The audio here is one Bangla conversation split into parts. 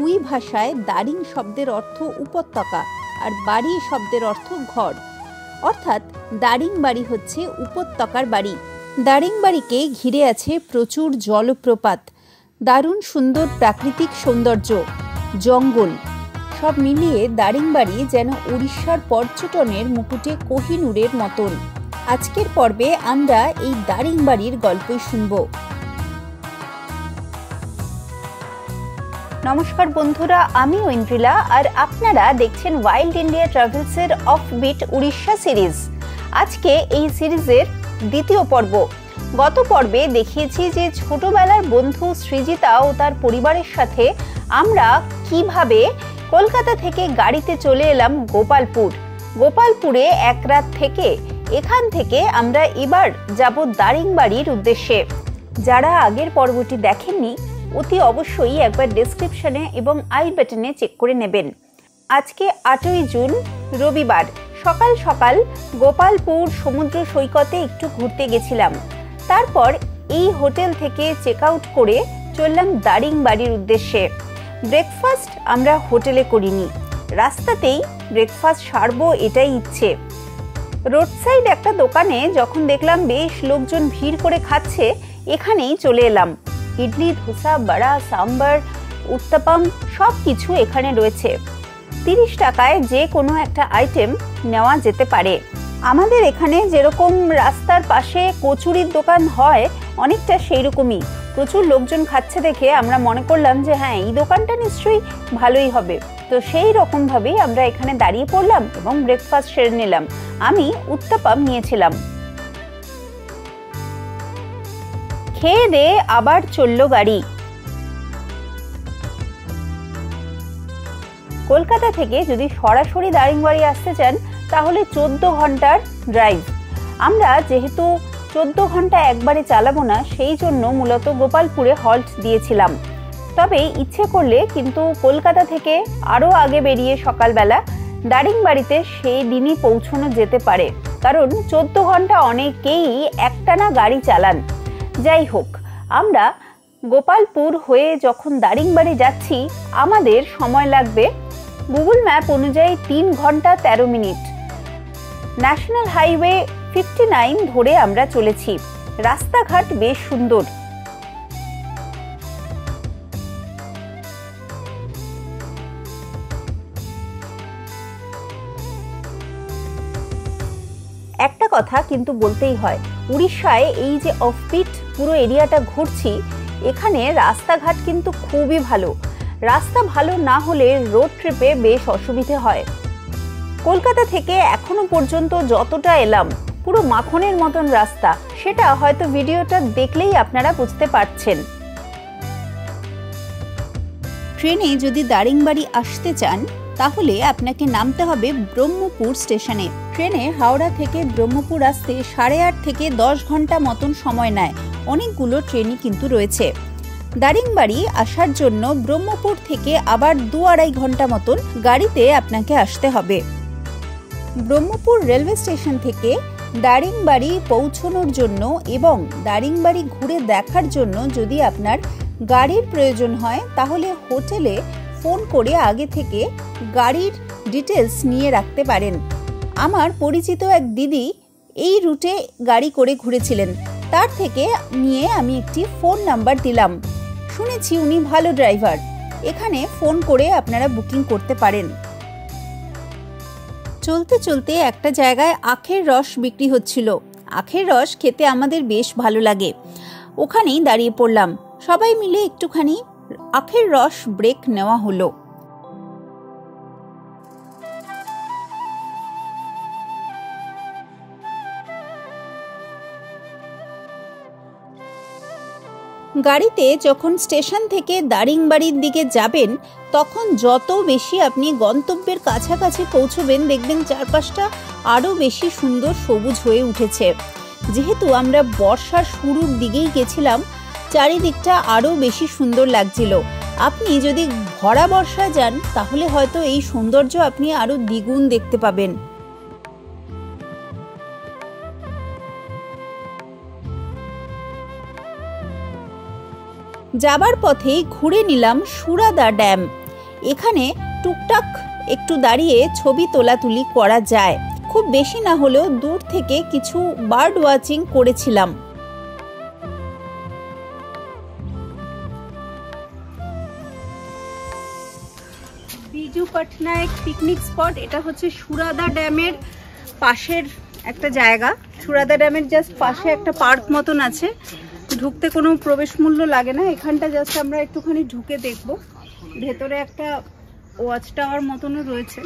কুই ভাষায় দারিং শব্দের অর্থ উপত্যকা আর বাড়ি শব্দের অর্থ ঘর, অর্থাৎ দারিংবাড়ি হচ্ছে উপত্যকার বাড়ি। দারিংবাড়িকে ঘিরে আছে প্রচুর জলপ্রপাত, দারুণ সুন্দর প্রাকৃতিক সৌন্দর্য, জঙ্গল, সব মিলিয়ে দারিংবাড়ি যেন উড়িষ্যার পর্যটনের মুকুটে কোহিনূরের মতন। আজকের পর্বে আমরা এই দারিংবাড়ির গল্পই শুনব। নমস্কার বন্ধুরা, আমি ঐন্দ্রিলা আর আপনারা দেখছেন ওয়াইল্ড ইন্ডিয়া ট্রাভেলসের অফবিট উড়িষ্যা সিরিজ। আজকে এই সিরিজের দ্বিতীয় পর্ব। গত পর্বে দেখিয়েছি যে ছোটবেলার বন্ধু সৃজিতা ও তার পরিবারের সাথে আমরা কিভাবে কলকাতা থেকে গাড়িতে চলে এলাম গোপালপুর। গোপালপুরে এক রাত থেকে এখান থেকে আমরা এবার যাব দারিংবাড়ির উদ্দেশ্যে। যারা আগের পর্বটি দেখেননি অতি অবশ্যই একবার ডেসক্রিপশনে এবং আই বাটনে চেক করে নেবেন। আজকে 8ই জুন রবিবার সকাল সকাল গোপালপুর সমুদ্র সৈকতে একটু ঘুরতে গেছিলাম। তারপর এই হোটেল থেকে চেক আউট করে চললাম দারিংবাড়ির উদ্দেশ্যে। ব্রেকফাস্ট আমরা হোটেলে করিনি, রাস্তাতেই ব্রেকফাস্ট সারবো এটাই ইচ্ছে। রোড সাইড একটা দোকানে যখন দেখলাম বেশ লোকজন ভিড় করে খাচ্ছে, এখানেই চলে এলাম। ইডলি, ধোসা, বড়া, সাম্বার, উত্তাপাম সব কিছু এখানে রয়েছে। 30 টাকায় যে কোনো একটা আইটেম নেওয়া যেতে পারে। আমাদের এখানে যেরকম রাস্তার পাশে কচুরির দোকান হয় অনেকটা সেই রকমই। প্রচুর লোকজন খাচ্ছে দেখে আমরা মনে করলাম যে হ্যাঁ, এই দোকানটা নিশ্চয়ই ভালোই হবে। তো সেই রকমভাবেই আমরা এখানে দাঁড়িয়ে পড়লাম এবং ব্রেকফাস্ট সেরে নিলাম। আমি উত্তাপাম নিয়েছিলাম। খেয়ে দিয়ে আবার চলল গাড়ি। কলকাতা থেকে যদি সরাসরি দারিংবাড়ি আসতে চান তাহলে 14 ঘন্টার ড্রাইভ। আমরা যেহেতু 14 ঘন্টা একবারে চালাবো না, সেই জন্য মূলত গোপালপুরে হল্ট দিয়েছিলাম। তবে ইচ্ছে করলে কিন্তু কলকাতা থেকে আরও আগে বেরিয়ে সকালবেলা দারিংবাড়িতে সেই দিনই পৌঁছানো যেতে পারে, কারণ 14 ঘন্টা অনেকেই একটানা গাড়ি চালান। যাই হোক, আমরা গোপালপুর হয়ে যখন দারিংবাড়ি যাচ্ছি আমাদের সময় লাগবে গুগল ম্যাপ অনুযায়ী 3 ঘন্টা 13 মিনিট। ন্যাশনাল হাইওয়ে 59 ধরে আমরা চলেছি। রাস্তাঘাট বেশ সুন্দর। একটা কথা কিন্তু বলতেই হয়, উড়িষ্যায় এই যে অফবিট পুরো এরিয়াটা ঘুরছি, এখানে রাস্তাঘাট কিন্তু খুবই ভালো। রাস্তা ভালো না হলে রোড ট্রিপে বেশ অসুবিধে হয়। কলকাতা থেকে এখনো পর্যন্ত যতটা এলাম পুরো মাখনের মতন রাস্তা, সেটা হয়তো ভিডিওটা দেখলেই আপনারা বুঝতে পারছেন। ট্রেনে যদি দারিংবাড়ি আসতে চান তাহলে আপনাকে নামতে হবে ব্রহ্মপুর স্টেশনে। ট্রেনে হাওড়া থেকে ব্রহ্মপুর আসতে 8.5 থেকে 10 ঘন্টা মতন সময় নেয়। অনেকগুলো ট্রেনই কিন্তু রয়েছে। দারিংবাড়ি আসার জন্য ব্রহ্মপুর থেকে আবার 2-2.5 ঘন্টা মতন গাড়িতে আপনাকে আসতে হবে। ব্রহ্মপুর রেলওয়ে স্টেশন থেকে দারিংবাড়ি পৌঁছানোর জন্য এবং দারিংবাড়ি ঘুরে দেখার জন্য যদি আপনার গাড়ির প্রয়োজন হয় তাহলে হোটেলে ফোন করে আগে থেকে গাড়ির ডিটেলস নিয়ে রাখতে পারেন। আমার পরিচিত এক দিদি এই রুটে গাড়ি করে ঘুরেছিলেন, তার থেকে নিয়ে আমি একটি ফোন নাম্বার দিলাম। শুনেছি উনি ভালো ড্রাইভার। এখানে ফোন করে আপনারা বুকিং করতে পারেন। চলতে চলতে একটা জায়গায় আখের রস বিক্রি হচ্ছিল। আখের রস খেতে আমাদের বেশ ভালো লাগে। ওখানেই দাঁড়িয়ে পড়লাম। সবাই মিলে একটুখানি আখের রস ব্রেক নেওয়া হলো। গাড়িতে যখন স্টেশন থেকে দারিংবাড়ির দিকে যাবেন তখন যত বেশি আপনি গন্তব্যের কাছাকাছি পৌঁছবেন দেখবেন চারপাশটা আরও বেশি সুন্দর সবুজ হয়ে উঠেছে। যেহেতু আমরা বর্ষার শুরুর দিকেই গেছিলাম, চারিদিকটা আরও বেশি সুন্দর লাগছিল। আপনি যদি ভরা বর্ষায় যান তাহলে হয়তো এই সৌন্দর্য আপনি আরও দ্বিগুণ দেখতে পাবেন। যাবার পথেই ঘুরে নিলাম সুরাদা ড্যাম। এখানে টুকটাক একটু দাঁড়িয়ে ছবি তোলাতুলি করা যায়। খুব বেশি না হলেও দূর থেকে কিছু বার্ড ওয়াচিং করেছিলাম। বিজু পটনায়ক পিকনিক স্পট, এটা হচ্ছে সুরাদা ড্যামের পাশের একটা জায়গা। সুরাদা ড্যামের জাস্ট পাশে একটা পার্ক মতন আছে, ঢুকতে কোনো প্রবেশ মূল্য লাগে না। এখানটা জাস্ট আমরা একটুখানি ঢুকে দেখব। ভেতরে একটা ওয়াচ টাওয়ার মতনও রয়েছে।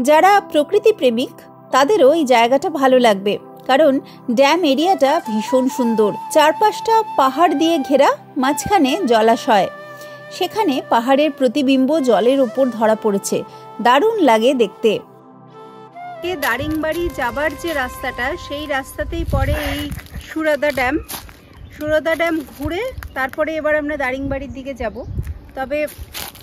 যারা প্রকৃতি প্রেমিক তাদেরও এই জায়গাটা ভালো লাগবে, কারণ ড্যাম এরিয়াটা ভীষণ সুন্দর। চারপাশটা পাহাড় দিয়ে ঘেরা, মাঝখানে জলাশয়, সেখানে পাহাড়ের প্রতিবিম্ব জলের উপর ধরা পড়েছে, দারুণ লাগে দেখতে। দারিংবাড়ি যাবার যে রাস্তাটা, সেই রাস্তাতেই পড়ে এই সুরাদা ড্যাম। সুরাদা ড্যাম ঘুরে তারপরে এবার আমরা দারিংবাড়ির দিকে যাব। তবে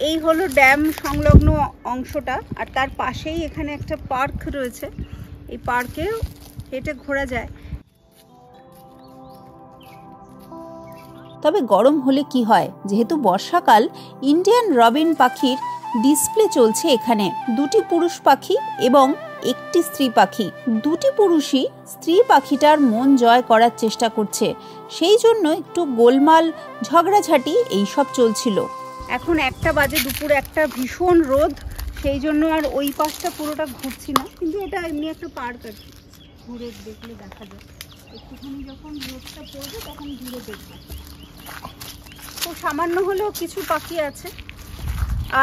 এই হলো ড্যাম সংলগ্ন অংশটা, আর তার পাশেই এখানে একটা পার্ক রয়েছে। এই পার্কেও হেঁটে ঘোরা যায়। তবে গরম হলে কি হয়, যেহেতু বর্ষাকাল, ইন্ডিয়ান রবিন পাখির ডিসপ্লে চলছে এখানে। দুটি পুরুষ পাখি এবং একটি স্ত্রী পাখি। দুটি পুরুষই স্ত্রী পাখিটার মন জয় করার চেষ্টা করছে, সেই জন্য একটু গোলমাল ঝগড়াঝাটি এইসব চলছিল। এখন 1টা বাজে, দুপুর 1টা, ভীষণ রোদ, সেই জন্য আর ওই পাশটা পুরোটা ঘুরছি না। কিন্তু এটা এমনি একটা পার্ক আর কি, ঘুরে দেখলে দেখা যায়। একটুখানি যখন রোদটা পড়বে তখন ঘুরে দেখবে। তো সামান্য হলেও কিছু পাখি আছে।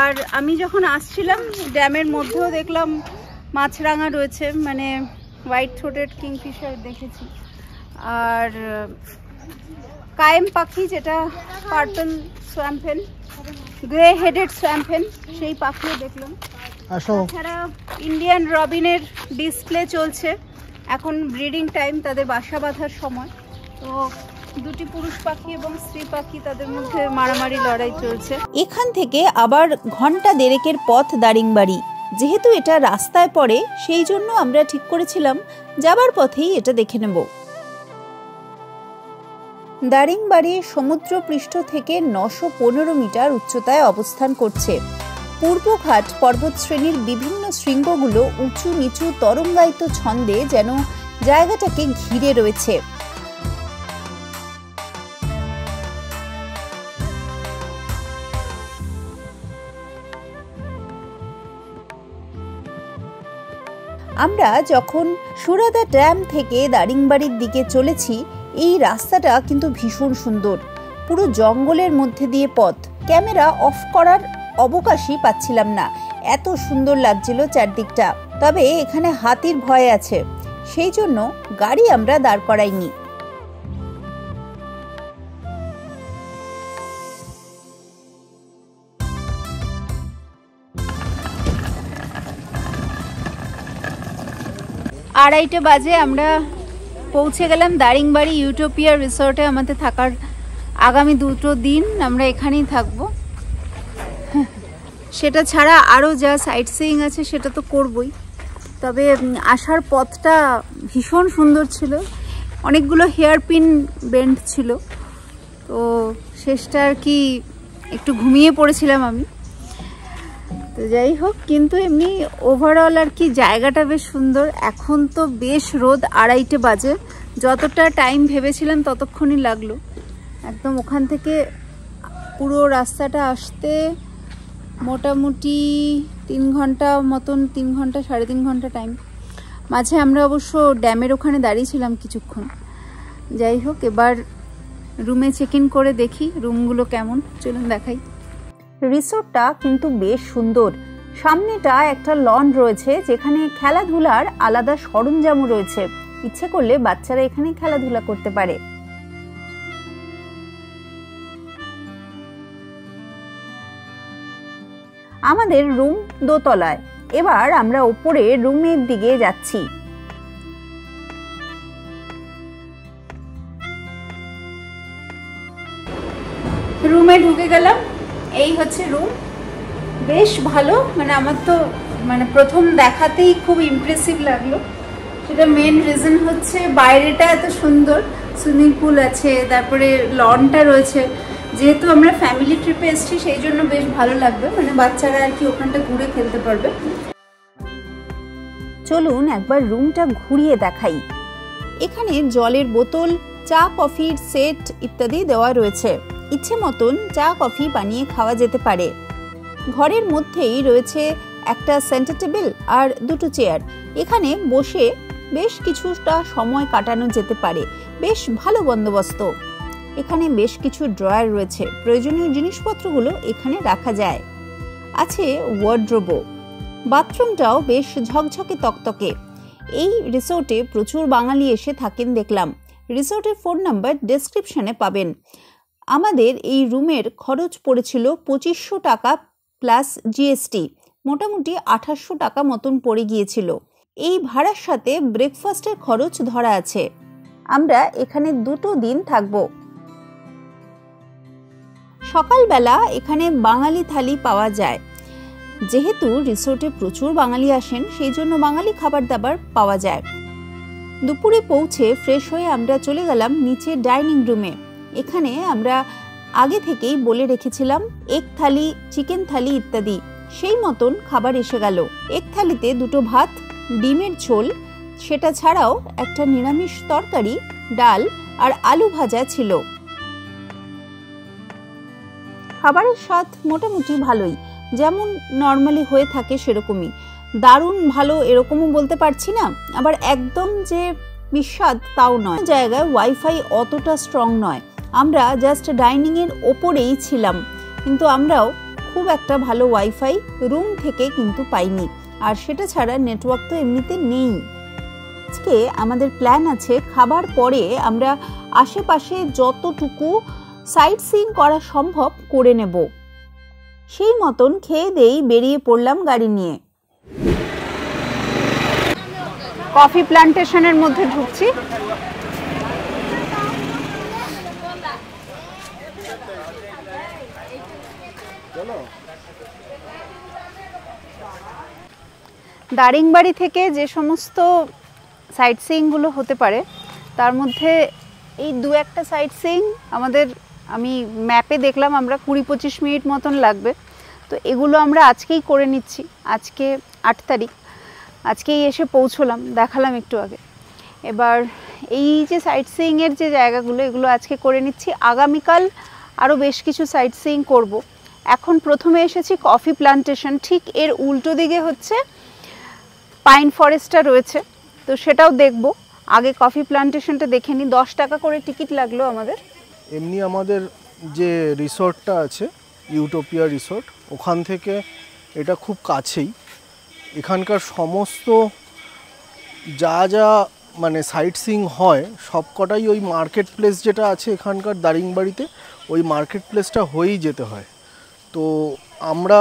আর আমি যখন আসছিলাম ড্যামের মধ্যেও দেখলাম মাছরাঙা রয়েছে, মানে হোয়াইট থ্রোটেড কিংফিশার দেখেছি। আর কায়েম পাখি, যেটা পার্পল সোয়াম্পেন, গ্রে হেডেড সোয়াম্পেন, সেই পাখিও দেখলাম। তাছাড়া ইন্ডিয়ান রবিনের ডিসপ্লে চলছে। এখন ব্রিডিং টাইম, তাদের বাসা বাঁধার সময়। তো দুটি পুরুষ পাখি এবং স্ত্রী পাখি, তাদের মধ্যে মারামারি লড়াই চলছে। এখান থেকে আবার ঘন্টা দেড়েকের পথ দারিংবাড়ি। যেহেতু এটা রাস্তায় পড়ে, সেই জন্য আমরা ঠিক করেছিলাম যাবার পথেই এটা দেখে নেব। দারিংবাড়ি সমুদ্রপৃষ্ঠ থেকে 915 মিটার উচ্চতায় অবস্থান করছে। পূর্বঘাট পর্বতশ্রেণীর বিভিন্ন শৃঙ্গগুলো উঁচু নিচু তরঙ্গায়িত ছন্দে যেন জায়গাটাকে ঘিরে রয়েছে। আমরা যখন সুরাদা ড্যাম থেকে দারিংবাড়ির দিকে চলেছি, এই রাস্তাটা কিন্তু ভীষণ সুন্দর। পুরো জঙ্গলের মধ্যে দিয়ে পথ, ক্যামেরা অফ করার অবকাশই পাচ্ছিলাম না, এত সুন্দর লাগছিল চারদিকটা। তবে এখানে হাতির ভয় আছে, সেই জন্য গাড়ি আমরা দাঁড় করাইনি। আড়াইটে বাজে আমরা পৌঁছে গেলাম দারিংবাড়ি ইউটোপিয়া রিসর্টে। আমাদের থাকার আগামী 2টো দিন আমরা এখানেই থাকবো। সেটা ছাড়া আরও যা সাইট সিইং আছে সেটা তো করবই। তবে আসার পথটা ভীষণ সুন্দর ছিল, অনেকগুলো হেয়ারপিন বেন্ড ছিল। তো শেষটা আর কি একটু ঘুমিয়ে পড়েছিলাম আমি। তো যাই হোক, কিন্তু এমনি ওভারঅল আর কি জায়গাটা বেশ সুন্দর। এখন তো বেশ রোদ, আড়াইটে বাজে। যতটা টাইম ভেবেছিলাম ততক্ষণই লাগলো। একদম ওখান থেকে পুরো রাস্তাটা আসতে মোটামুটি 3 ঘন্টা মতন, 3 ঘন্টা 3.5 ঘন্টা টাইম। মাঝে আমরা অবশ্য ড্যামের ওখানে দাঁড়িয়েছিলাম কিছুক্ষণ। যাই হোক, এবার রুমে চেক ইন করে দেখি রুমগুলো কেমন, চলুন দেখাই। রিসোর্টটা কিন্তু বেশ সুন্দর। সামনেটা একটা লন রয়েছে, যেখানে খেলাধুলার আলাদা সরঞ্জামও রয়েছে। ইচ্ছে করলে বাচ্চারা এখানে খেলাধুলা করতে পারে। আমাদের রুম দোতলায়। এবার আমরা উপরে রুমের দিকে যাচ্ছি। রুমে ঢুকে গেলাম। এই হচ্ছে রুম, বেশ ভালো। মানে আমার তো মানে প্রথম দেখাতেই খুব ইমপ্রেসিভ লাগলো। সেটা মেন রিজন হচ্ছে বাইরেটা এত সুন্দর, সুইমিং পুল আছে, তারপরে লনটা রয়েছে, যেহেতু আমরা ফ্যামিলি ট্রিপে এসেছি সেই জন্য বেশ ভালো লাগবে, মানে বাচ্চারা আর কি ওখানটা ঘুরে খেলতে পারবে। চলুন একবার রুমটা ঘুরিয়ে দেখাই। এখানে জলের বোতল, চা কফির সেট ইত্যাদি দেওয়া রয়েছে। ইচ্ছে মতন চা কফি বানিয়ে খাওয়া যেতে পারে। ঘরের মধ্যেই রয়েছে একটা সেন্টার টেবিল আর দুটো চেয়ার। এখানে বসে বেশ কিছুটা সময় কাটানো যেতে পারে। বেশ ভালো বন্দোবস্ত। এখানে বেশ কিছু ড্রয়ার রয়েছে, প্রয়োজনীয় জিনিসপত্রগুলো এখানে রাখা যায়। আছে ওয়ার্ড্রোবও। বাথরুমটাও বেশ ঝকঝকে তকতকে। এই রিসোর্টে প্রচুর বাঙালি এসে থাকেন দেখলাম। রিসোর্টের ফোন নাম্বার ডেসক্রিপশনে পাবেন। আমাদের এই রুমের খরচ পড়েছিল 2500 টাকা প্লাস জিএসটি, মোটামুটি 2800 টাকা মতন পড়ে গিয়েছিল। এই ভাড়ার সাথে ব্রেকফাস্টের খরচ ধরা আছে। আমরা এখানে 2 দিন থাকব। সকালবেলা এখানে বাঙালি থালি পাওয়া যায়। যেহেতু রিসোর্টে প্রচুর বাঙালি আসেন, সেই জন্য বাঙালি খাবার দাবার পাওয়া যায়। দুপুরে পৌঁছে ফ্রেশ হয়ে আমরা চলে গেলাম নিচে ডাইনিং রুমে। এখানে আমরা আগে থেকেই বলে রেখেছিলাম এগ থালি, চিকেন থালি ইত্যাদি। সেই মতন খাবার এসে গেল। এগ থালিতে 2 ভাত, ডিমের ঝোল, সেটা ছাড়াও একটা নিরামিষ তরকারি, ডাল আর আলু ভাজা ছিল। খাবারের স্বাদ মোটামুটি ভালোই, যেমন নর্মালি হয়ে থাকে সেরকমই। দারুণ ভালো এরকমও বলতে পারছি না, আবার একদম যে বিস্বাদ তাও নয়। জায়গায় ওয়াইফাই অতটা স্ট্রং নয়। আমরা জাস্ট ডাইনিং এর ওপরেই ছিলাম, কিন্তু আমরাও খুব একটা ভালো ওয়াইফাই রুম থেকে কিন্তু পাইনি। আর সেটা ছাড়া নেটওয়ার্ক তো এমনিতে নেই। আজকে আমাদের প্ল্যান আছে খাবার পরে আমরা আশেপাশে যতটুকু সাইট সিইং করা সম্ভব করে নেব। সেই মতন খেয়ে দেই বেরিয়ে পড়লাম গাড়ি নিয়ে। কফি প্ল্যান্টেশনের মধ্যে ঢুকছি। দারিংবাড়ি থেকে যে সমস্ত সাইট সিইংগুলো হতে পারে তার মধ্যে এই 2-1টা সাইট সিইং আমি ম্যাপে দেখলাম আমরা 20-25 মিনিট মতন লাগবে। তো এগুলো আমরা আজকেই করে নিচ্ছি। আজকে 8 তারিখ, আজকেই এসে পৌঁছলাম, দেখালাম একটু আগে। এবার এই যে সাইট সিইংয়ের যে জায়গাগুলো, এগুলো আজকে করে নিচ্ছি। আগামীকাল আরও বেশ কিছু সাইট সিইং করব। এখন প্রথমে এসেছি কফি প্ল্যান্টেশন, ঠিক এর উল্টো দিকে হচ্ছে পাইন ফরেস্টটা রয়েছে, তো সেটাও দেখব। আগে কফি প্ল্যান্টেশনটা দেখে নিই। 10 টাকা করে টিকিট লাগলো আমাদের। এমনি আমাদের যে রিসর্টটা আছে ইউটোপিয়া রিসর্ট, ওখান থেকে এটা খুব কাছেই। এখানকার সমস্ত যা যা মানে সাইট সিইং হয় সবকটাই ওই মার্কেট প্লেস যেটা আছে এখানকার দারিংবাড়িতে, ওই মার্কেট প্লেসটা হয়েই যেতে হয়। তো আমরা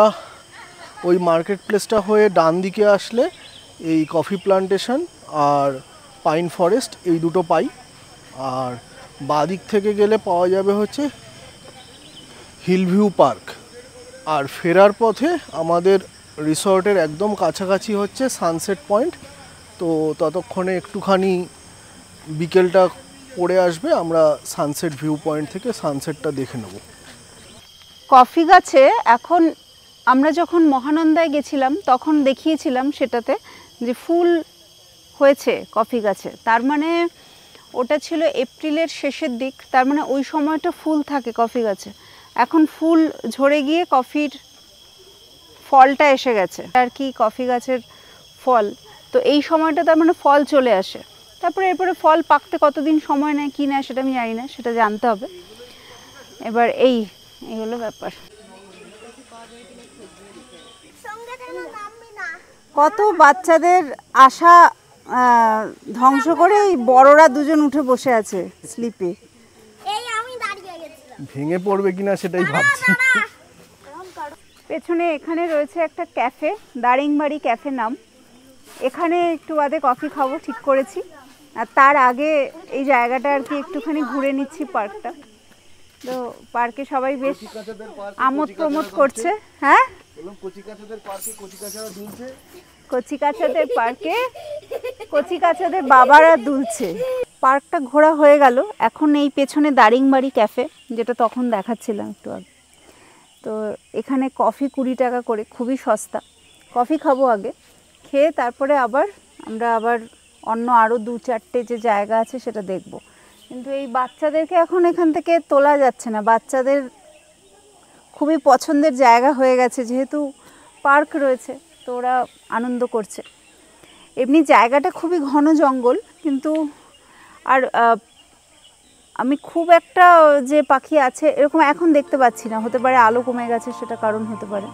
ওই মার্কেট প্লেসটা হয়ে ডান দিকে আসলে এই কফি প্ল্যান্টেশন আর পাইন ফরেস্ট এই দুটো পাই। আর বাঁ দিক থেকে গেলে পাওয়া যাবে হচ্ছে হিলভিউ পার্ক। আর ফেরার পথে আমাদের রিসর্টের একদম কাছাকাছি হচ্ছে সানসেট পয়েন্ট। তো ততক্ষণে একটুখানি বিকেলটা পড়ে আসবে, আমরা সানসেট ভিউ পয়েন্ট থেকে সানসেটটা দেখে নেব। কফি গাছে এখন আমরা যখন মহানন্দায় গেছিলাম তখন দেখিয়েছিলাম সেটাতে যে ফুল হয়েছে কফি গাছে। তার মানে ওটা ছিল এপ্রিলের শেষের দিক, তার মানে ওই সময়টা ফুল থাকে কফি গাছে। এখন ফুল ঝরে গিয়ে কফির ফলটা এসে গেছে আর কি, কফি গাছের ফল। তো এই সময়টা তার মানে ফল চলে আসে। তারপরে এরপরে ফল পাকতে কতদিন সময় নেয় কি নেয় সেটা আমি জানি না, সেটা জানতে হবে। এবার এই হলো ব্যাপার। কত বাচ্চাদের আশা ধ্বংস করে এই বড়রা দুজন উঠে বসে আছে স্লিপে। ভেঙে পড়বে কিনা সেটাই ভাবছি। পেছনে এখানে রয়েছে একটা ক্যাফে, দারিংবাড়ি ক্যাফে নাম। এখানে একটু বাদে কফি খাবো ঠিক করেছি। আর তার আগে এই জায়গাটা আর কি একটুখানি ঘুরে নিচ্ছি, পার্কটা। তো পার্কে সবাই বেশ আমোদ প্রমোদ করছে। হ্যাঁ, কচি কাচাদের পার্কে কচি কাচাদের বাবারা দুলছে। পার্কটা ঘোরা হয়ে গেল। এখন এই পেছনে দারিংবাড়ি ক্যাফে, যেটা তখন দেখাচ্ছিলাম একটু আগে, তো এখানে কফি 20 টাকা করে, খুবই সস্তা। কফি খাবো আগে, খেয়ে তারপরে আমরা আবার অন্য আরও 2-4টে যে জায়গা আছে সেটা দেখব। কিন্তু এই বাচ্চাদেরকে এখন এখান থেকে তোলা যাচ্ছে না, বাচ্চাদের খুবই পছন্দের জায়গা হয়ে গেছে, যেহেতু পার্ক রয়েছে তো ওরা আনন্দ করছে। এমনি জায়গাটা খুবই ঘন জঙ্গল, কিন্তু আর আমি খুব একটা যে পাখি আছে এরকম এখন দেখতে পাচ্ছি না। হতে পারে আলো কমে গেছে, সেটা কারণ হতে পারে।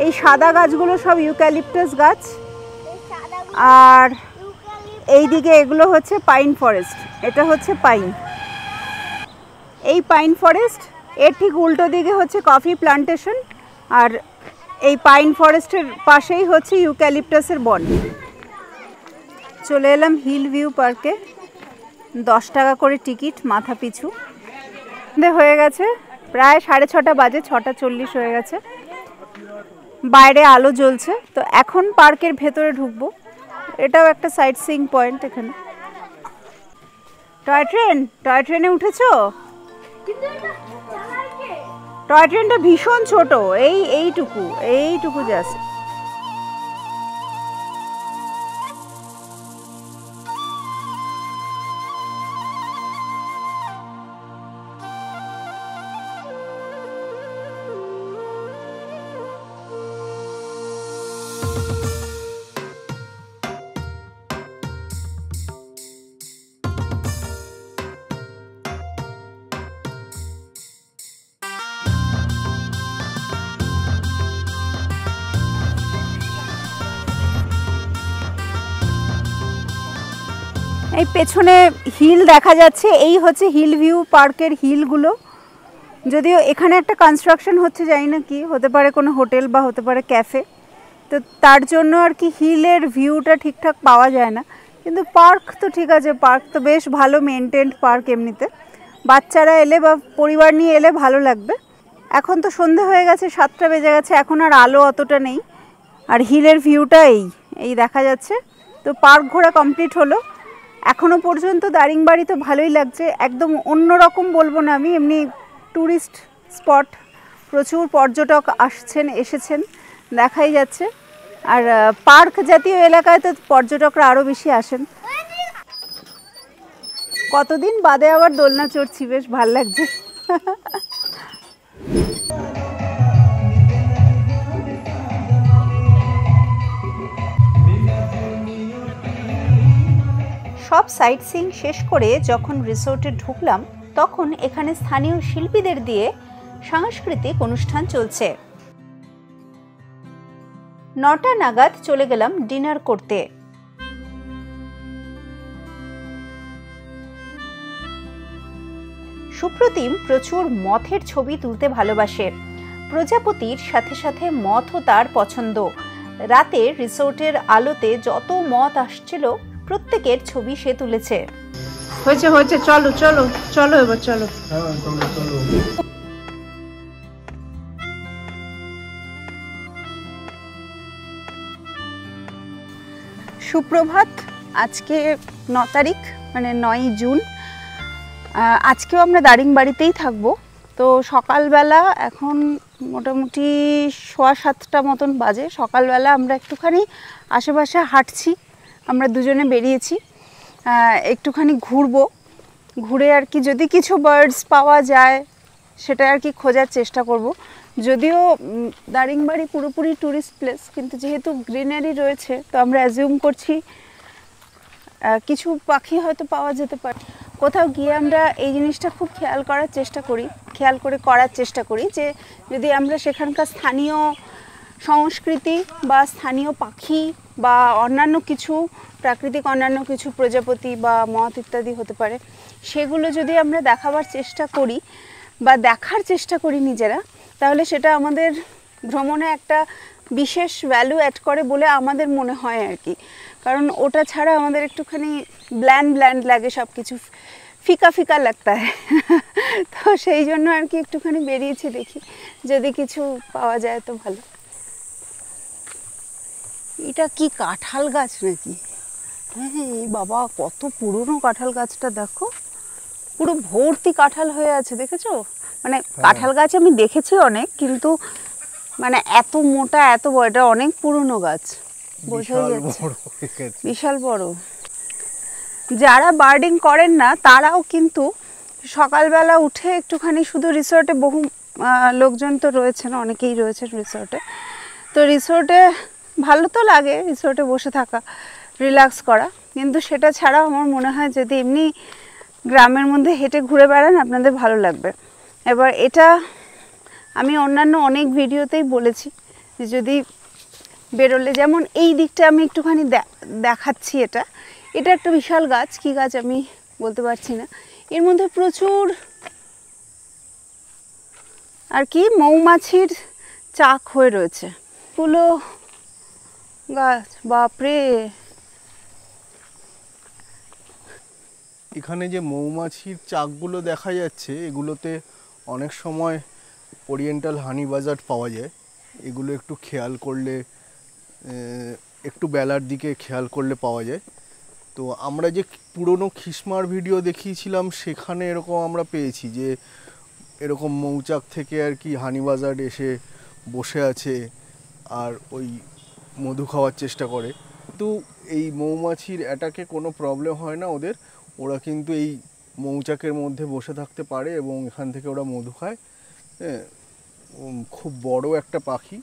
এই সাদা গাছগুলো সব ইউক্যালিপটাস গাছ, আর এই দিকে এগুলো হচ্ছে পাইন ফরেস্ট। এটা হচ্ছে পাইন, এই পাইন ফরেস্ট। এর ঠিক উল্টো দিকে হচ্ছে কফি প্লান্টেশন, আর এই পাইন ফরেস্টের পাশেই হচ্ছে ইউক্যালিপটাসের বন। চলে এলাম হিল ভিউ পার্কে। 10 টাকা করে টিকিট মাথা পিছু। হয়ে গেছে প্রায় 6:30 বাজে, 6:40 হয়ে গেছে। বাইরে আলো জ্বলছে, তো এখন পার্কের ভেতরে ঢুকবো। এটাও একটা সাইট সিইং পয়েন্ট। এখানে টয় ট্রেনে উঠেছো? টয় ট্রেনটা ভীষণ ছোট, এইটুকু জাস্ট। এই পেছনে হিল দেখা যাচ্ছে, এই হচ্ছে হিল ভিউ পার্কের হিলগুলো। যদিও এখানে একটা কনস্ট্রাকশন হচ্ছে, জানি না কি হতে পারে, কোনো হোটেল বা হতে পারে ক্যাফে, তো তার জন্য আর কি হিলের ভিউটা ঠিকঠাক পাওয়া যায় না। কিন্তু পার্ক তো ঠিক আছে, পার্ক তো বেশ ভালো মেনটেন্ড পার্ক। এমনিতে বাচ্চারা এলে বা পরিবার নিয়ে এলে ভালো লাগবে। এখন তো সন্ধে হয়ে গেছে, 7টা বেজে গেছে, এখন আর আলো অতটা নেই, আর হিলের ভিউটা এই দেখা যাচ্ছে। তো পার্ক ঘোরা কমপ্লিট হলো। এখনও পর্যন্ত দারিংবাড়ি তো ভালোই লাগছে, একদম অন্যরকম বলবো না আমি, এমনি ট্যুরিস্ট স্পট, প্রচুর পর্যটক এসেছেন, দেখাই যাচ্ছে। আর পার্ক জাতীয় এলাকায় তো পর্যটকরা আরও বেশি আসেন। কতদিন বাদে আবার দোলনা চড়ছি, বেশ ভাল লাগছে। সব সাইট সিইং শেষ করে যখন রিসোর্টে ঢুকলাম, তখন এখানে স্থানীয় শিল্পীদের দিয়ে সাংস্কৃতিক অনুষ্ঠান চলছে। 9টা নাগাদ চলে গেলাম ডিনার করতে। সুপ্রতিম প্রচুর মথের ছবি তুলতে ভালোবাসে। প্রজাপতির সাথে সাথে মথও তার পছন্দ। রাতে রিসোর্টের আলোতে যত মথ আসছিল প্রত্যেকের ছবি সে তুলেছে। হয়েছে, চলো এবার চলো। সুপ্রভাত। আজকে 9 তারিখ, মানে 9ই জুন। আজকেও আমরা দারিংবাড়িতেই থাকবো। তো সকালবেলা এখন মোটামুটি 7:15 মতন বাজে। সকালবেলা আমরা একটুখানি আশেপাশে হাঁটছি, আমরা দুজনে বেরিয়েছি, একটুখানি ঘুরবো। ঘুরে আর কি যদি কিছু বার্ডস পাওয়া যায় সেটা আর কি খোঁজার চেষ্টা করব। যদিও দারিংবাড়ি পুরোপুরি ট্যুরিস্ট প্লেস, কিন্তু যেহেতু গ্রিনারি রয়েছে তো আমরা অ্যাজিউম করছি কিছু পাখি হয়তো পাওয়া যেতে পারে। কোথাও গিয়ে আমরা এই জিনিসটা খুব খেয়াল করার চেষ্টা করি যে যদি আমরা সেখানকার স্থানীয় সংস্কৃতি বা স্থানীয় পাখি বা অন্যান্য কিছু প্রাকৃতিক অন্যান্য কিছু প্রজাপতি বা মথ ইত্যাদি হতে পারে, সেগুলো যদি আমরা দেখাবার চেষ্টা করি বা দেখার চেষ্টা করি নিজেরা, তাহলে সেটা আমাদের ভ্রমণে একটা বিশেষ ভ্যালু অ্যাড করে বলে আমাদের মনে হয় আর কি। কারণ ওটা ছাড়া আমাদের একটুখানি ব্ল্যান্ড লাগে সব কিছু ফিকা ফিকা লাগতা হ্যায় তো সেই জন্য আর কি একটুখানি বেরিয়েছি, দেখি যদি কিছু পাওয়া যায় তো ভালো। এটা কি কাঁঠাল গাছ নাকি? হ্যাঁ এই বাবা কত পুরনো কাঁঠাল গাছটা, দেখো পুরো ভর্তি কাঁঠাল হয়ে আছে, দেখেছো? মানে কাঁঠাল গাছ আমি দেখেছি অনেক, কিন্তু মানে এত মোটা এত বড়, এটা অনেক পুরনো গাছ, বোঝাই যাচ্ছে বিশাল বড়। যারা বার্ডিং করেন না তারাও কিন্তু সকালবেলা উঠে একটুখানি, শুধু রিসোর্টে বহু লোকজন তো রয়েছেন, অনেকেই রয়েছেন রিসোর্টে, তো রিসোর্টে ভালো তো লাগে রিসোর্টে বসে থাকা, রিল্যাক্স করা, কিন্তু সেটা ছাড়াও আমার মনে হয় যদি এমনি গ্রামের মধ্যে হেঁটে ঘুরে বেড়ান আপনাদের ভালো লাগবে। এবার এটা আমি অন্যান্য অনেক ভিডিওতেই বলেছি যে যদি বেরোলে, যেমন এই দিকটা আমি একটুখানি দেখাচ্ছি, এটা একটা বিশাল গাছ, কি গাছ আমি বলতে পারছি না, এর মধ্যে প্রচুর আর কি মৌমাছির চাক হয়ে রয়েছে, ফুলো গাছ, বাপরে। এখানে যে মৌমাছির চাকগুলো দেখা যাচ্ছে, এগুলোতে অনেক সময় ওরিয়েন্টাল হানি বাজার পাওয়া যায়, এগুলো একটু খেয়াল করলে, একটু বেলার দিকে খেয়াল করলে পাওয়া যায়। তো আমরা যে পুরনো খিসমার ভিডিও দেখিয়েছিলাম সেখানে এরকম আমরা পেয়েছি যে এরকম মৌচাক থেকে আর কি হানি বাজার এসে বসে আছে আর ওই মধু খাওয়ার চেষ্টা করে। কিন্তু এই মৌমাছির অ্যাটাকে কোনো প্রবলেম হয় না ওদের, ওরা কিন্তু এই মৌচাকের মধ্যে বসে থাকতে পারে এবং এখান থেকে ওরা মধু খায়। হ্যাঁ, খুব বড় একটা পাখি,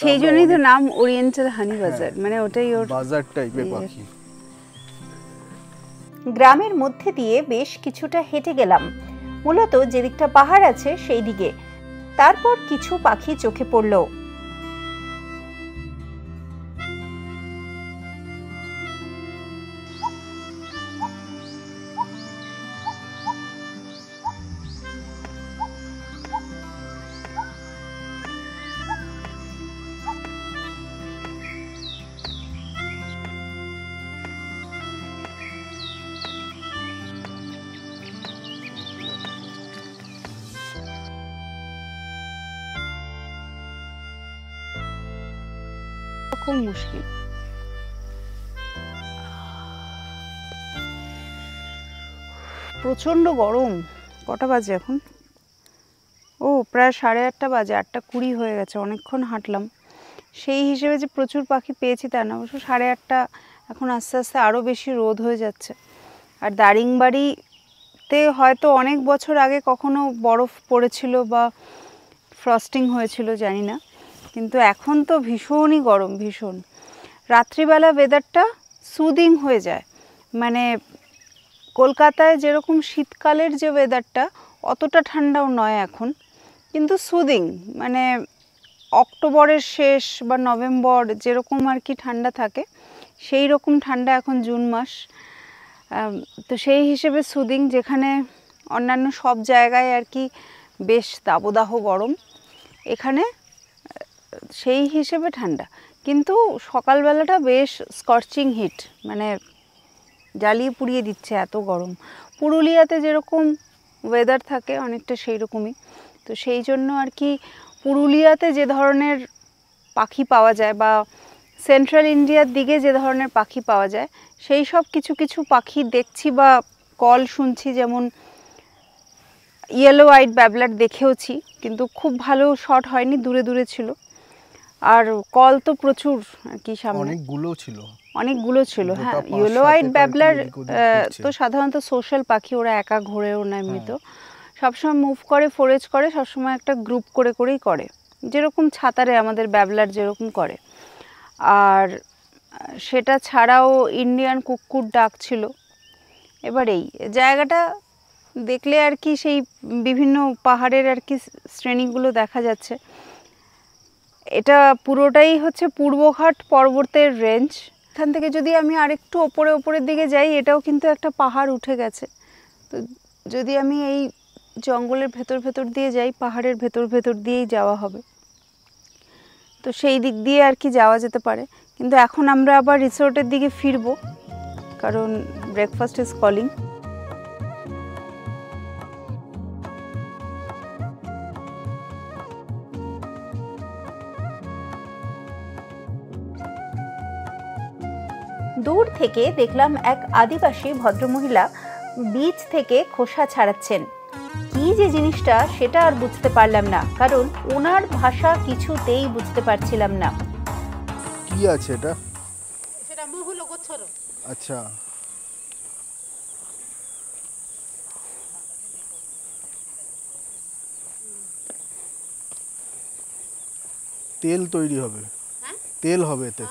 সেই জন্যই তো নাম ওরিয়েন্টাল হানি বাজার, মানে ওটাই ওর বাজার টাইপের পাখি। গ্রামের মধ্যে দিয়ে বেশ কিছুটা হেঁটে গেলাম, মূলত যেদিকটা পাহাড় আছে সেই দিকে। তারপর কিছু পাখি চোখে পড়ল। খুব মুশকিল। প্রচন্ড গরম। কটা বাজে এখন? ও প্রায় 8:30 বাজে, 8:20 হয়ে গেছে, অনেকক্ষণ হাঁটলাম। সেই হিসেবে যে প্রচুর পাখি পেয়েছি তা না, অবশ্য 8:30, এখন আস্তে আস্তে আরও বেশি রোদ হয়ে যাচ্ছে। আর দারিংবাড়িতে হয়তো অনেক বছর আগে কখনো বরফ পড়েছিল বা ফ্রস্টিং হয়েছিল জানি না, কিন্তু এখন তো ভীষণই গরম, ভীষণ। রাত্রিবেলা ওয়েদারটা সুদিং হয়ে যায়, মানে কলকাতায় যেরকম শীতকালের যে ওয়েদারটা অতটা ঠান্ডাও নয় এখন, কিন্তু সুদিং, মানে অক্টোবরের শেষ বা নভেম্বর যেরকম আর কি ঠান্ডা থাকে সেই রকম ঠান্ডা এখন জুন মাস। তো সেই হিসেবে সুদিং, যেখানে অন্যান্য সব জায়গায় আর কি বেশ দাবদাহ গরম, এখানে সেই হিসেবে ঠান্ডা, কিন্তু সকালবেলাটা বেশ স্কর্চিং হিট, মানে জ্বালিয়ে পুড়িয়ে দিচ্ছে, এত গরম। পুরুলিয়াতে যেরকম ওয়েদার থাকে অনেকটা সেই রকমই। তো সেই জন্য আর কি পুরুলিয়াতে যে ধরনের পাখি পাওয়া যায় বা সেন্ট্রাল ইন্ডিয়ার দিকে যে ধরনের পাখি পাওয়া যায় সেই সব কিছু কিছু পাখি দেখছি বা কল শুনছি, যেমন ইয়েলো আইড ব্যাবলার দেখেওছি, কিন্তু খুব ভালো শট হয়নি, দূরে দূরে ছিল। আর কল তো প্রচুর আর কি, সামনে অনেকগুলো ছিল। হ্যাঁ, ইয়েলো আইড ব্যাবলার তো সাধারণত সোশ্যাল পাখি, ওরা একা ঘোরেও না, এমনিতেও সবসময় মুভ করে, ফোরেজ করে, সবসময় একটা গ্রুপ করে করেই করে, যেরকম ছাতারে আমাদের ব্যাবলার যেরকম করে। আর সেটা ছাড়াও ইন্ডিয়ান কুকুর ডাক ছিল। এবার এই জায়গাটা দেখলে আর কি সেই বিভিন্ন পাহাড়ের আর কি শ্রেণীগুলো দেখা যাচ্ছে। এটা পুরোটাই হচ্ছে পূর্বঘাট পর্বতের রেঞ্জ। এখান থেকে যদি আমি আরেকটু ওপরের দিকে যাই, এটাও কিন্তু একটা পাহাড় উঠে গেছে। তো যদি আমি এই জঙ্গলের ভেতর দিয়ে যাই, পাহাড়ের ভেতর দিয়েই যাওয়া হবে, তো সেই দিক দিয়ে আর কি যাওয়া যেতে পারে। কিন্তু এখন আমরা আবার রিসোর্টের দিকে ফিরবো, কারণ ব্রেকফাস্ট ইজ কলিং। দূর থেকে দেখলাম এক আদিবাসী ভদ্রমহিলা বীজ থেকে খোসা ছাড়াচ্ছেন। কি যে জিনিসটা সেটা আর বুঝতে পারলাম না, কারণ ওনার ভাষা কিছুতেই বুঝতে পারছিলাম না। কি আছে এটা? সেটা মহুল গছর। আচ্ছা, তেল তৈরি হবে। তেল হবে এতে।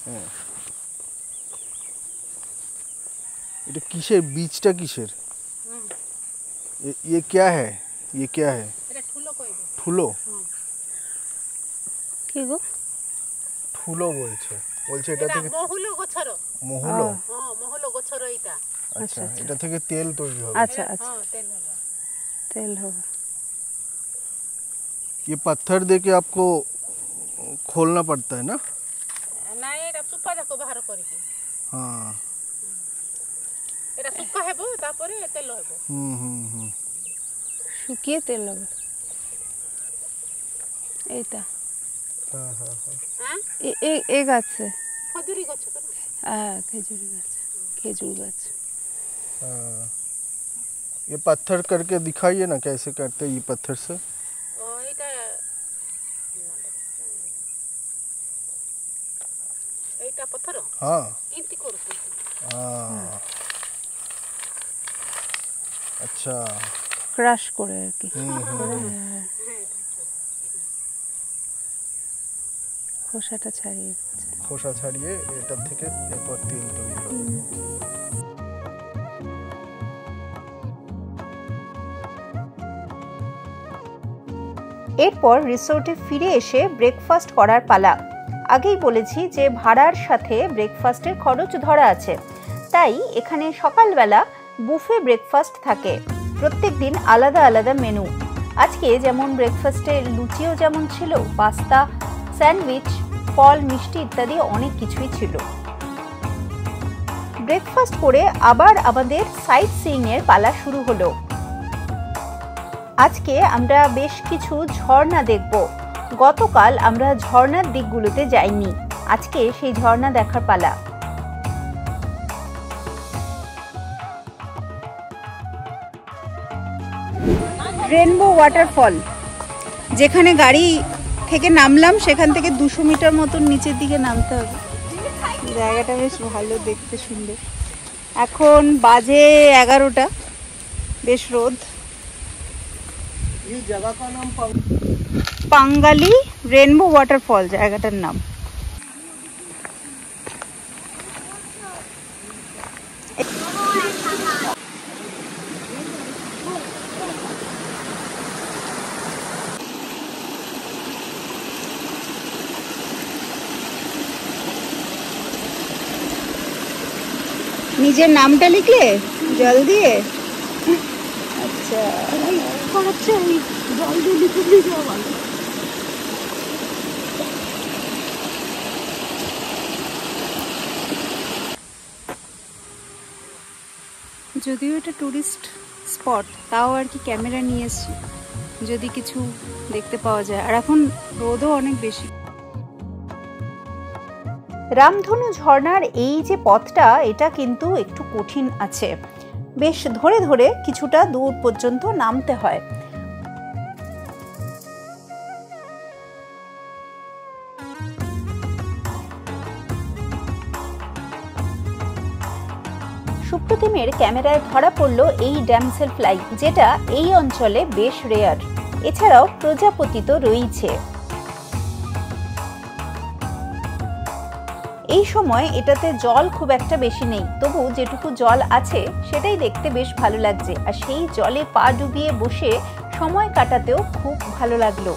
হ্যাঁ, এটা কিসের বীজটা কিসের? ये क्या है? ये क्या है? এটা ঠুলো কইবে। ঠুলো? কি গো? ঠুলো বলছে এটা এটা থেকে মহুল গছর। মহুলো? হ্যাঁ, মহুল গছর এটা। আচ্ছা, এটা থেকে তেল তৈরি হবে। আচ্ছা আচ্ছা, হ্যাঁ, তেল হবে। তেল হবে। ये पत्थर देके आपको खोलना पड़ता है ना? না এটা সুপা যাকো বাহার করি কি। हाँ। এটা সুকা হেবো তারপরে তেল হেবো। শুকিয়ে তেল হবে এইটা। हाँ हाँ हाँ। হ্যাঁ, এ গাছে খজুরি গছ তো না? হ্যাঁ, খেজুর গাছ, খেজুর গাছ। हाँ, ये पत्थर करके दिखाइए ना कैसे करते हैं ये पत्थर से। ও এটা এইটা পথর। हाँ ইমতি করতে। हाँ, अच्छा। ক্রাশ করে আর কি। খোসাটা ছাড়িয়ে খোসা ছাড়িয়ে এটা থেকে এরপর তেল তৈরি হবে। এরপর রিসোর্টে ফিরে এসে ব্রেকফাস্ট করার পালা। আগেই বলেছি যে ভাড়ার সাথে ব্রেকফাস্টের খরচ ধরা আছে, তাই এখানে সকালবেলা বুফে ব্রেকফাস্ট থাকে। প্রত্যেক দিন আলাদা আলাদা মেনু। আজকে যেমন ব্রেকফাস্টে লুচিও যেমন ছিল, পাস্তা, স্যান্ডউইচ, ফল, মিষ্টি ইত্যাদি অনেক কিছুই ছিল। ব্রেকফাস্ট করে আবার আমাদের সাইট সিইং এর পালা শুরু হলো। আজকে আমরা বেশ কিছু ঝর্ণা দেখব। গতকাল আমরা ঝর্ণার দিকগুলোতে যাইনি, আজকে সেই ঝর্ণা দেখার পালা। রেনবো ওয়াটারফল, যেখানে গাড়ি থেকে নামলাম সেখান থেকে 200 মিটার মতন নিচের দিকে নামতে হবে। জায়গাটা বেশ ভালো, দেখতে সুন্দর। এখন বাজে 11টা, বেশ রোদ। ये जगह का नाम পাঙ্গালি রেনবো ওয়াটারফল জায়গাটার নাম। নিজের নামটা লিখলে জল দিয়ে? আচ্ছা, জল দিয়ে লিখে দিয়ে যাওয়া ভালো। যদিও এটা টুরিস্ট স্পট, তাও আর কি ক্যামেরা নিয়ে এসছি যদি কিছু দেখতে পাওয়া যায়। আর এখন রোদও অনেক বেশি। রামধনু ঝর্ণার এই যে পথটা, এটা কিন্তু একটু কঠিন আছে। বেশ ধরে ধরে কিছুটা দূর পর্যন্ত নামতে হয়। সুপ্রতিমের ক্যামেরায় ধরা পড়ল এই ড্যামসেল ফ্লাই, যেটা এই অঞ্চলে বেশ রেয়ার। এছাড়াও প্রজাপতি তো রয়েছে। এই সময় এটাতে জল খুব একটা বেশি নেই, তবু যেটুকু জল আছে সেটাই দেখতে বেশ ভালো লাগছে। আর সেই জলে পা ডুবিয়ে বসে সময় কাটাতেও খুব ভালো লাগলো।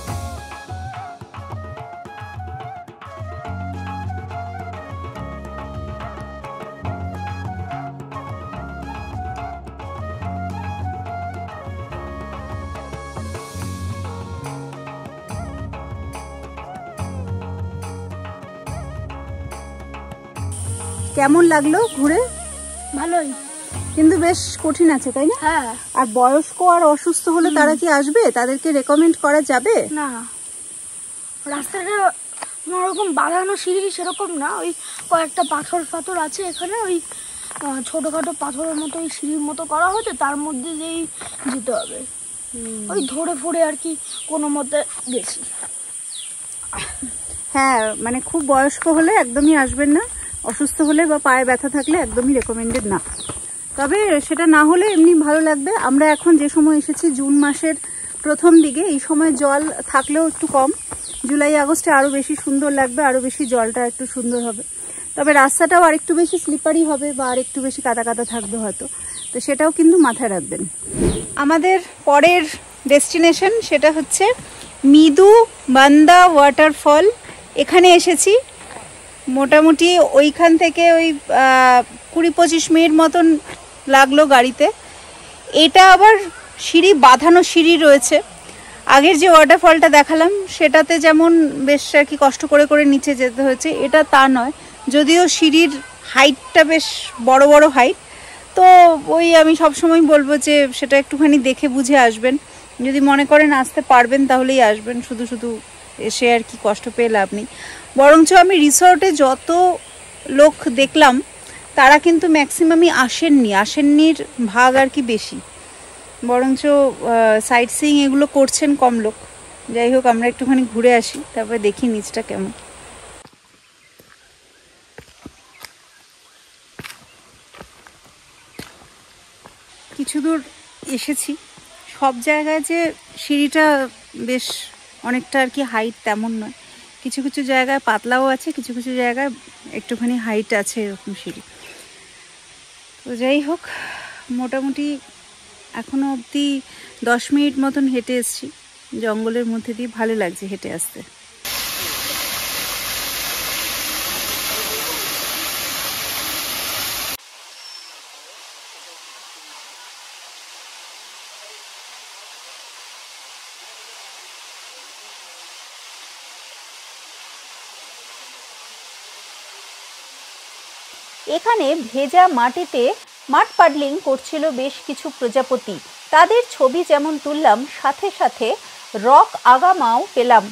কেমন লাগলো ঘুরে? ভালোই, কিন্তু বেশ কঠিন আছে, তাই না? হ্যাঁ। আর বয়স্ক আর অসুস্থ হলে তারা কি আসবে? তাদেরকে রেকমেন্ড করা যাবে না, রাস্তাটা ওরকম বাঁধানো সিঁড়ি সেরকম না, ওই কয়েকটা পাথর আছে এখানে, ওই ছোটখাটো পাথরের মতো ওই সিঁড়ির মতো করা হয়েছে, তার মধ্যে দিয়েই যেতে হবে। ওই ধরে ফরে আর কি কোনো মতে গেছি। হ্যাঁ, মানে খুব বয়স্ক হলে একদমই আসবেন না, অসুস্থ হলে বা পায়ে ব্যথা থাকলে একদমই রেকমেন্ডেড না। তবে সেটা না হলে এমনি ভালো লাগবে। আমরা এখন যে সময় এসেছি জুন মাসের প্রথম দিকে, এই সময় জল থাকলেও একটু কম। জুলাই আগস্টে আরও বেশি সুন্দর লাগবে, আরও বেশি জলটা একটু সুন্দর হবে। তবে রাস্তাটাও আর একটু বেশি স্লিপারি হবে বা আর একটু বেশি কাদা কাদা থাকবে হয়তো, তো সেটাও কিন্তু মাথায় রাখবেন। আমাদের পরের ডেস্টিনেশন সেটা হচ্ছে মিদু বান্দা ওয়াটারফল। এখানে এসেছি, মোটামুটি ওইখান থেকে ওই 20-25 মিনিট মতন লাগলো গাড়িতে। এটা আবার সিঁড়ি বাঁধানো সিঁড়ি রয়েছে। আগের যে ওয়াটারফলটা দেখালাম সেটাতে যেমন বেশ আর কি কষ্ট করে করে নিচে যেতে হয়েছে, এটা তা নয়, যদিও সিঁড়ির হাইটটা বেশ বড় বড় হাইট। তো ওই আমি সবসময় বলবো যে সেটা একটুখানি দেখে বুঝে আসবেন। যদি মনে করেন আসতে পারবেন তাহলেই আসবেন, শুধু শুধু এসে আর কি কষ্ট পেয়ে লাভ নেই। বরঞ্চ আমি রিসর্টে যত লোক দেখলাম তারা কিন্তু ম্যাক্সিমামই আসেননির ভাগ আর কি বেশি, বরঞ্চ সাইট সিইং এগুলো করছেন কম লোক। যাই হোক, আমরা একটুখানি ঘুরে আসি, তারপরে দেখি নিচটা কেমন। কিছু দূর এসেছি, সব জায়গায় যে সিঁড়িটা বেশ অনেকটা আর কি হাইট তেমন নয়, কিছু কিছু জায়গায় পাতলাও আছে, কিছু কিছু জায়গায় একটুখানি হাইট আছে এরকম সিঁড়ি। তো যাই হোক, মোটামুটি এখনো অবধি 10 মিনিট মতন হেঁটে এসেছি জঙ্গলের মধ্যে দিয়ে, ভালো লাগছে হেঁটে আসতে। এখানে ভেজা মাটিতে মাড পাডলিং করছিল বেশ কিছু প্রজাপতি। তাদের ছবি যেমন তুললাম, সাথে সাথে রক আগামাও পেলাম।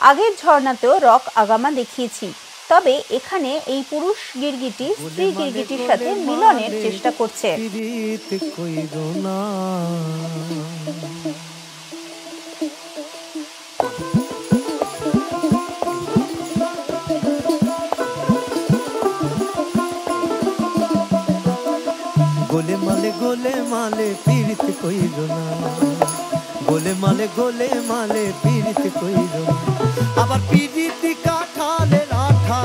আগের ঝর্ণাতেও রক আগামা দেখিয়েছি, তবে এখানে এই পুরুষ গিরগিটি স্ত্রী গিরগিটির সাথে মিলনের চেষ্টা করছে। গোলে মালে পীড়িত কইরো না, গোলে মালে পীড়িত কইরো না। আবার পীড়িতি কাঁঠালের আঠা,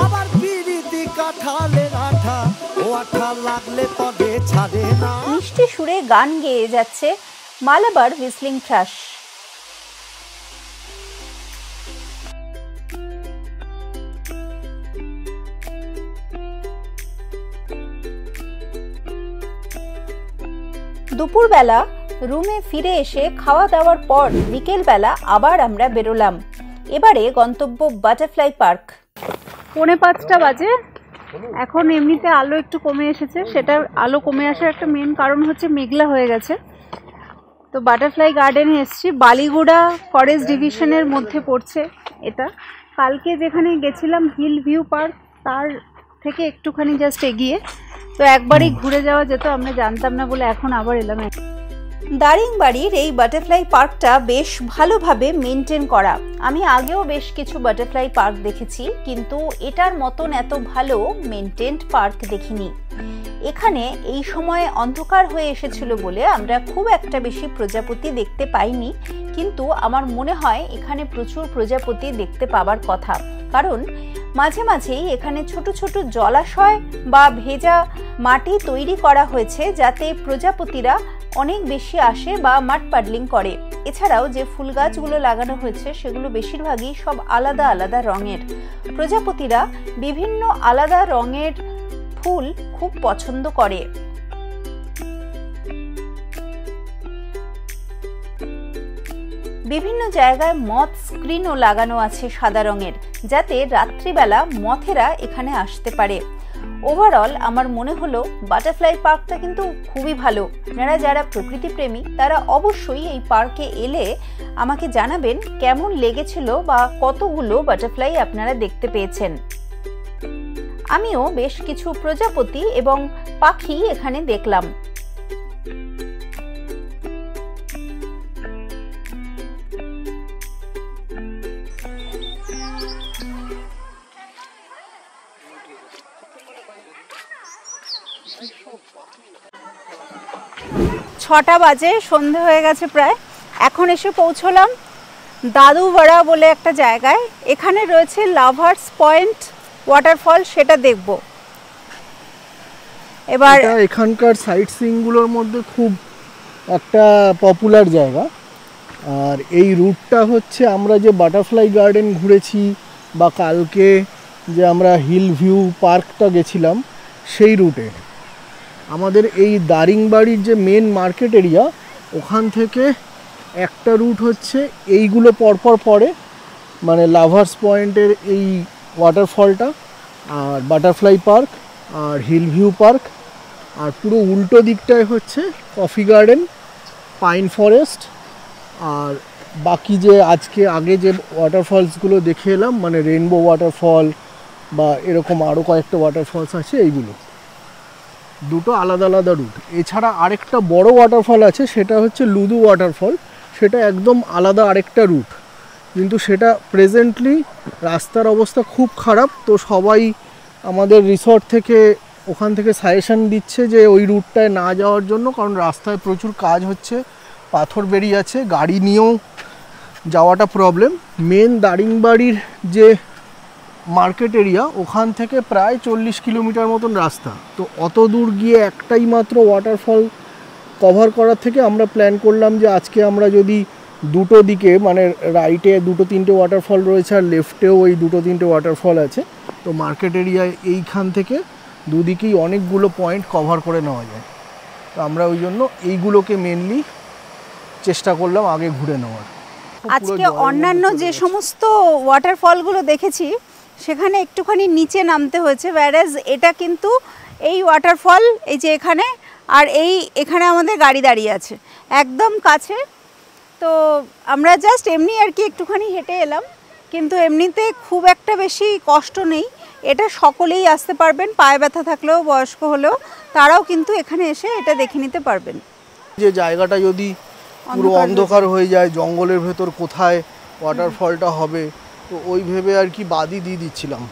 আবার পীড়িতি কাঁঠালের আঠা, ও আঠা লাগলে পদে ছাড়ে না। মিষ্টি সুরে গান গেয়ে যাচ্ছে মালাবার হুইসলিং থ্রাশ। দুপুরবেলা রুমে ফিরে এসে খাওয়া দাওয়ার পর বিকেলবেলা আবার আমরা বেরোলাম। এবারে গন্তব্য বাটারফ্লাই পার্ক। 4:45 বাজে। এখন এমনিতে আলো একটু কমে এসেছে, সেটা আলো কমে আসার একটা মেন কারণ হচ্ছে মেঘলা হয়ে গেছে। তো বাটারফ্লাই গার্ডেনে এসেছি, বালিগুড়া ফরেস্ট ডিভিশনের মধ্যে পড়ছে এটা। কালকে যেখানে গেছিলাম হিল ভিউ পার্ক, তার থেকে একটুখানি জাস্ট এগিয়ে, তো একবারই ঘুরে যাওয়া যেত, আমরা জানতাম না বলে এখন আবার এলাম। দারিংবাড়ির এই বাটারফ্লাই পার্কটা বেশ ভালোভাবে মেনটেন করা। আমি আগেও বেশ কিছু বাটারফ্লাই পার্ক দেখেছি, কিন্তু এটার মতন এত ভালো মেনটেনড পার্ক দেখিনি। এখানে এই সময়ে অন্ধকার হয়ে এসেছিল বলে আমরা খুব একটা বেশি প্রজাপতি দেখতে পাইনি, কিন্তু আমার মনে হয় এখানে প্রচুর প্রজাপতি দেখতে পাবার কথা, কারণ মাঝে মাঝেই এখানে ছোট ছোট জলাশয় বা ভেজা মাটি তৈরি করা হয়েছে যাতে প্রজাপতিরা অনেক বেশি আসে বা মাড পাডলিং করে। এছাড়াও যে ফুল গাছগুলো লাগানো হয়েছে সেগুলো বেশিরভাগই সব আলাদা আলাদা রঙের। প্রজাপতিরা বিভিন্ন আলাদা রঙের ফুল খুব পছন্দ করে। বিভিন্ন জায়গায় মথ স্ক্রিনও লাগানো আছে সাদা রঙের, যাতে রাত্রিবেলা মথেরা এখানে আসতে পারে। ওভারঅল আমার মনে হলো বাটারফ্লাই পার্কটা কিন্তু খুবই ভালো। আপনারা যারা প্রকৃতিপ্রেমী তারা অবশ্যই এই পার্কে এলে আমাকে জানাবেন কেমন লেগেছিল বা কতগুলো বাটারফ্লাই আপনারা দেখতে পেয়েছেন। আমিও বেশ কিছু প্রজাপতি এবং পাখি এখানে দেখলাম। ছটা বাজে, সন্ধে হয়ে গেছে প্রায়। এখন এসে পৌঁছলাম দাদুবাড়া বলে একটা জায়গায়। এখানে রয়েছে লাভার্স পয়েন্ট ওয়াটারফল, সেটা দেখব। এবার এখানকার সাইট সিইংগুলোর মধ্যে খুব একটা পপুলার জায়গা। আর এই রুটটা হচ্ছে আমরা যে বাটারফ্লাই গার্ডেন ঘুরেছি বা কালকে যে আমরা হিল ভিউ পার্কটা গেছিলাম সেই রুটে। আমাদের এই দারিংবাড়ির যে মেন মার্কেট এরিয়া, ওখান থেকে একটা রুট হচ্ছে এইগুলো পরপর পড়ে, মানে লাভার্স পয়েন্টের এই ওয়াটারফলটা, আর বাটারফ্লাই পার্ক, আর হিল ভিউ পার্ক। আর পুরো উল্টো দিকটায় হচ্ছে কফি গার্ডেন, পাইন ফরেস্ট, আর বাকি যে আগে যে ওয়াটারফলসগুলো দেখে এলাম, মানে রেইনবো ওয়াটারফল বা এরকম আরও কয়েকটা ওয়াটারফলস আছে, এইগুলো দুটো আলাদা আলাদা রুট। এছাড়া আরেকটা বড় ওয়াটারফল আছে, সেটা হচ্ছে লুদু ওয়াটারফল, সেটা একদম আলাদা আরেকটা রুট। কিন্তু সেটা প্রেজেন্টলি রাস্তার অবস্থা খুব খারাপ, তো সবাই আমাদের রিসর্ট থেকে ওখান থেকে সাজেশন দিচ্ছে যে ওই রুটটায় না যাওয়ার জন্য, কারণ রাস্তায় প্রচুর কাজ হচ্ছে, পাথর বেরিয়ে আছে, গাড়ি নিয়েও যাওয়াটা প্রবলেম। মেন দারিংবাড়ির যে মার্কেট এরিয়া, ওখান থেকে প্রায় 40 কিলোমিটার মতন রাস্তা। তো অত দূর গিয়ে একটাই মাত্র ওয়াটারফল কভার করার থেকে আমরা প্ল্যান করলাম যে আজকে আমরা যদি দুটো দিকে, মানে রাইটে 2-3টে ওয়াটারফল রয়েছে আর লেফটেও ওই 2-3টে ওয়াটারফল আছে, তো মার্কেট এরিয়ায় এইখান থেকে দুদিকেই অনেকগুলো পয়েন্ট কভার করে নেওয়া যায়। তো আমরা ওই জন্য এইগুলোকে মেনলি চেষ্টা করলাম আগে ঘুরে নেওয়ার। আজকে অন্যান্য যে সমস্ত ওয়াটারফলগুলো দেখেছি সেখানে একটুখানি নিচে নামতে হয়েছে, ওয়্যারেজ এটা কিন্তু এই ওয়াটারফল এই যে এখানে, আর এখানে আমাদের গাড়ি দাঁড়িয়ে আছে একদম কাছে। তো আমরা জাস্ট এমনি আর কি একটুখানি হেঁটে এলাম, কিন্তু এমনিতে খুব একটা বেশি কষ্ট নেই। এটা সকলেই আসতে পারবেন, পায়ে ব্যথা থাকলেও বয়স্ক হলেও তারাও কিন্তু এখানে এসে এটা দেখে নিতে পারবেন। যে জায়গাটা যদি পুরো অন্ধকার হয়ে যায়, জঙ্গলের ভেতর কোথায় ওয়াটারফলটা হবে, তো ওই ভেবে আর কি বাদই দিয়ে দিচ্ছিলাম।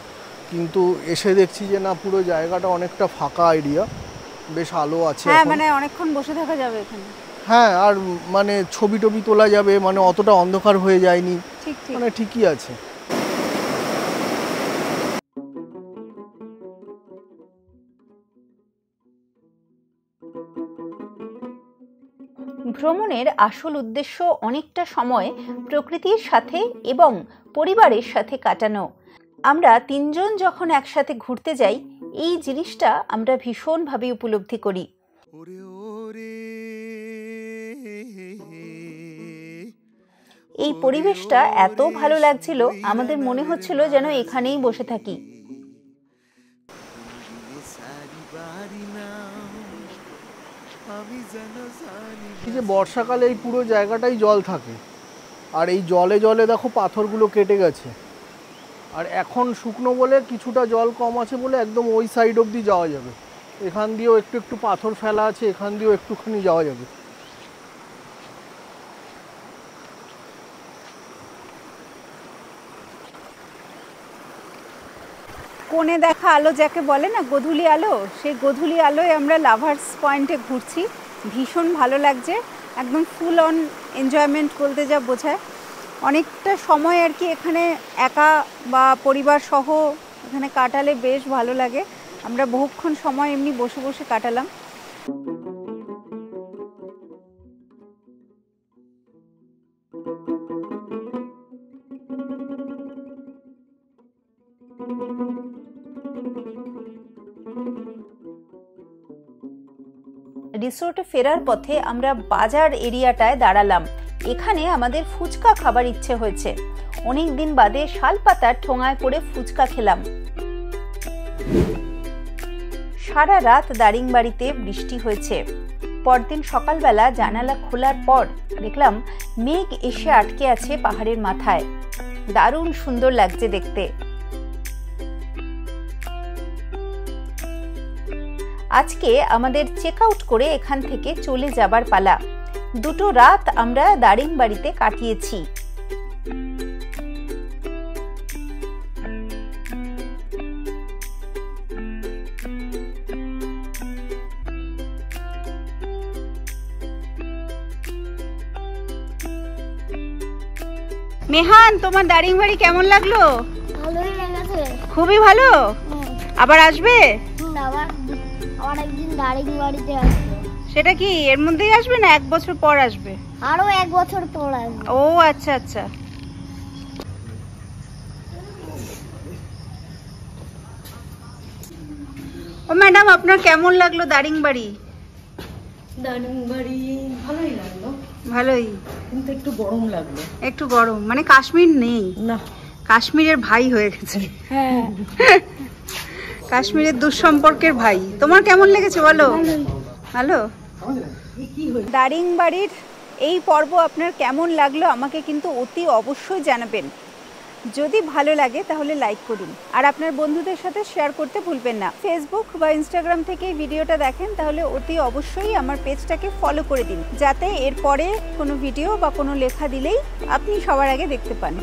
কিন্তু এসে দেখছি যে না, পুরো জায়গাটা অনেকটা ফাঁকা এরিয়া, বেশ আলো আছে। হ্যাঁ, মানে অনেকক্ষণ বসে থাকা যাবে এখানে। হ্যাঁ, আর মানে ছবি টবি তোলা যাবে, মানে অতটা অন্ধকার হয়ে যায়নি, ঠিক মানে ঠিকই আছে। ভ্রমণের আসল উদ্দেশ্য অনেকটা সময় প্রকৃতির সাথে এবং পরিবারের সাথে কাটানো। আমরা তিনজন যখন একসাথে ঘুরতে যাই, এই জিনিসটা আমরা ভীষণভাবে উপলব্ধি করি। এই পরিবেশটা এত ভালো লাগছিল, আমাদের মনে হচ্ছিল যেন এখানেই বসে থাকি। এই যে বর্ষাকালে এই পুরো জায়গাটাই জল থাকে, আর এই জলে জলে দেখো পাথরগুলো কেটে গেছে। আর এখন শুকনো বলে কিছুটা জল কম আছে বলে একদম ওই সাইড অবধি যাওয়া যাবে। এখান দিয়েও একটু একটু পাথর ফেলা আছে, এখান দিয়েও একটুখানি যাওয়া যাবে। কোণে দেখা আলো যাকে বলে না, গোধূলি আলো, সেই গোধূলি আলোয় আমরা লাভার্স পয়েন্টে ঘুরছি। ভীষণ ভালো লাগছে, একদম ফুল অন এনজয়মেন্ট বলতে যা বোঝায়। অনেকটা সময় আর কি এখানে একা বা পরিবার সহ এখানে কাটালে বেশ ভালো লাগে। আমরা বহুক্ষণ সময় এমনি বসে বসে কাটালাম। রিসোর্টে ফেরার পথে আমরা বাজার এরিয়াটায় দাঁড়ালাম। এখানে আমাদের ফুচকা খাবার ইচ্ছে হয়েছে। অনেক দিন বাদে শালপাতার ঠোঙায় করে ফুচকা খেলাম। সারা রাত দারিংবাড়িতে বৃষ্টি হয়েছে। পরদিন সকালবেলা জানালা খোলার পর দেখলাম মেঘ এসে আটকে আছে পাহাড়ের মাথায়। দারুণ সুন্দর লাগছে দেখতে। আজকে আমাদের চেক আউট করে এখান থেকে চলে যাবার পালা। 2টো রাত আমরা দারিংবাড়িতে কাটিয়েছি। মেহান, তোমার দারিংবাড়ি কেমন লাগলো? ভালোই লেগেছে। খুবই ভালো। আবার আসবে? আবার একদিন দারিংবাড়িতে আসবে। সেটা কি এর মধ্যেই আসবে না 1 বছর পর আসবে? আরো 1 বছর পর আসবে। ও আচ্ছা আচ্ছা। ও ম্যাডাম, আপনার কেমন লাগলো দারিংবাড়ি? দারিংবাড়ি ভালোই লাগলো, ভালোই, কিন্তু একটু গরম লাগলো। একটু গরম, মানে কাশ্মীর নেই, না কাশ্মীরের ভাই হয়ে গেছে। হ্যাঁ, কাশ্মীরের দুঃসম্পর্কের ভাই। তোমার কেমন লেগেছে বলো? ভালো। দারিংবাড়ির এই পর্ব আপনার কেমন লাগলো আমাকে কিন্তু অতি অবশ্যই জানাবেন। যদি ভালো লাগে তাহলে লাইক করুন, আর আপনার বন্ধুদের সাথে শেয়ার করতে ভুলবেন না। ফেসবুক বা ইনস্টাগ্রাম থেকে ভিডিওটা দেখেন তাহলে অতি অবশ্যই আমার পেজটাকে ফলো করে দিন, যাতে এরপরে কোনো ভিডিও বা কোনো লেখা দিলেই আপনি সবার আগে দেখতে পান।